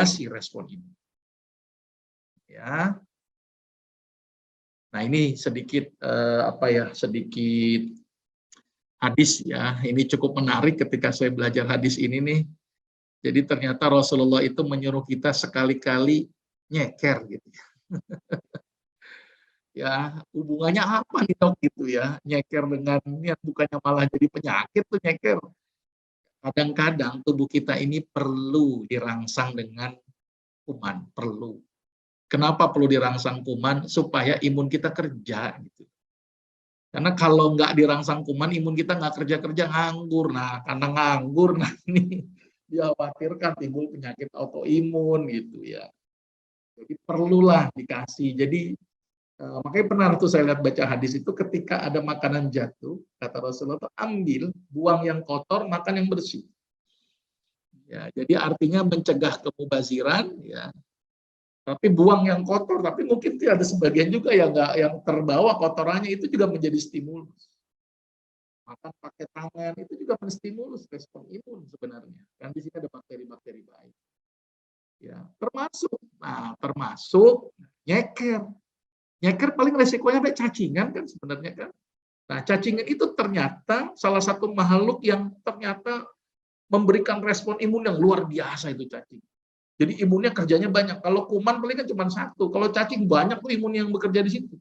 meregulasi respon imun. Ya. Nah, ini sedikit sedikit hadis ya. Ini cukup menarik ketika saya belajar hadis ini nih. Jadi ternyata Rasulullah itu menyuruh kita sekali-kali nyeker gitu. Ya, hubungannya apa nih dok gitu ya? Nyeker dengan niat bukannya malah jadi penyakit tuh nyeker. Kadang-kadang tubuh kita ini perlu dirangsang dengan kuman, perlu. Kenapa perlu dirangsang kuman? Supaya imun kita kerja gitu. Karena kalau nggak dirangsang kuman, imun kita nggak kerja-kerja, nganggur. Nah, karena nganggur, nah ini dikhawatirkan timbul penyakit autoimun gitu ya. Jadi perlulah dikasih. Jadi makanya pernah tuh saya lihat baca hadis itu ketika ada makanan jatuh, kata Rasulullah, ambil, buang yang kotor, makan yang bersih. Ya, jadi artinya mencegah kemubaziran, ya. Tapi buang yang kotor, tapi mungkin ada sebagian juga yang terbawa kotorannya itu juga menjadi stimulus. Makan pakai tangan itu juga menstimulus respon imun sebenarnya. Kan di sini ada bakteri-bakteri baik. Ya, termasuk nyeker. Nyeker paling resikonya ada cacingan kan sebenarnya kan. Nah, cacingan itu ternyata salah satu makhluk yang ternyata memberikan respon imun yang luar biasa itu cacing. Jadi imunnya kerjanya banyak. Kalau kuman paling kan cuma satu. Kalau cacing banyak tuh imun yang bekerja di situ.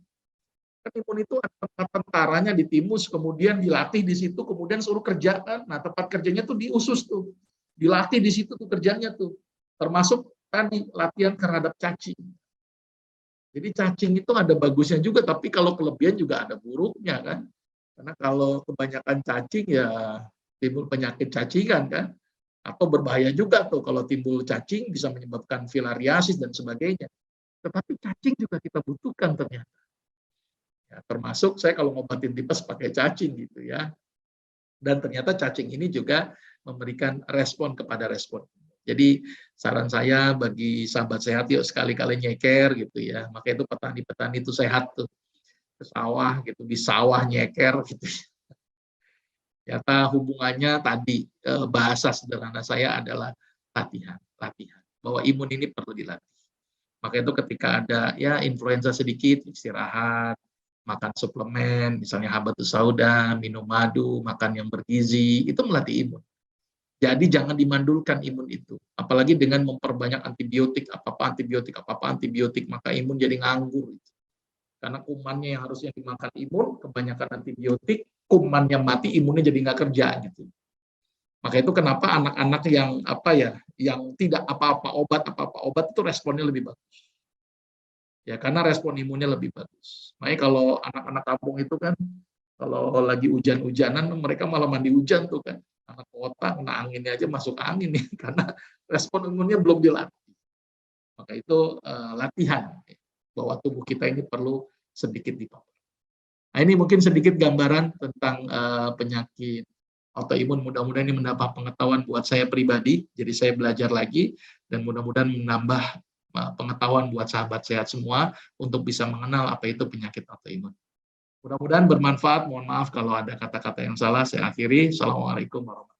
Kan imun itu ada tempat tentaranya di timus, kemudian dilatih di situ, kemudian suruh kerjakan. Nah, tempat kerjanya tuh di usus tuh. Dilatih di situ tuh kerjanya tuh. Termasuk tadi latihan terhadap cacing. Jadi cacing itu ada bagusnya juga, tapi kalau kelebihan juga ada buruknya kan. Karena kalau kebanyakan cacing ya timbul penyakit cacingan kan. Atau berbahaya juga tuh kalau timbul cacing bisa menyebabkan filariasis dan sebagainya. Tetapi cacing juga kita butuhkan ternyata. Ya, termasuk saya kalau ngobatin tipes pakai cacing gitu ya. Dan ternyata cacing ini juga memberikan respon kepada respon. Jadi saran saya bagi sahabat sehat, yuk sekali-kali nyeker gitu ya. Makanya itu petani-petani itu sehat tuh. Ke sawah gitu, di sawah nyeker gitu. Ternyata hubungannya tadi, bahasa sederhana saya adalah latihan. Bahwa imun ini perlu dilatih. Maka itu ketika ada ya influenza sedikit, istirahat, makan suplemen, misalnya habatus sauda, minum madu, makan yang bergizi, itu melatih imun. Jadi jangan dimandulkan imun itu. Apalagi dengan memperbanyak antibiotik, apa-apa antibiotik, maka imun jadi nganggur. Karena kumannya yang harusnya dimakan imun, kebanyakan antibiotik, kumannya mati, imunnya jadi nggak kerja gitu. Maka itu kenapa anak-anak yang tidak apa-apa obat itu responnya lebih bagus. Ya, karena respon imunnya lebih bagus. Makanya kalau anak-anak kampung itu kan, kalau lagi hujan-hujanan, mereka malah mandi hujan tuh kan. Anak kota kena anginnya aja masuk angin nih, karena respon imunnya belum dilatih. Maka itu latihan bahwa tubuh kita ini perlu sedikit dipapar. Nah, ini mungkin sedikit gambaran tentang penyakit autoimun. Mudah-mudahan ini mendapat pengetahuan buat saya pribadi. Jadi saya belajar lagi dan mudah-mudahan menambah pengetahuan buat sahabat sehat semua untuk bisa mengenal apa itu penyakit autoimun. Mudah-mudahan bermanfaat. Mohon maaf kalau ada kata-kata yang salah. Saya akhiri. Assalamualaikum warahmatullahi wabarakatuh.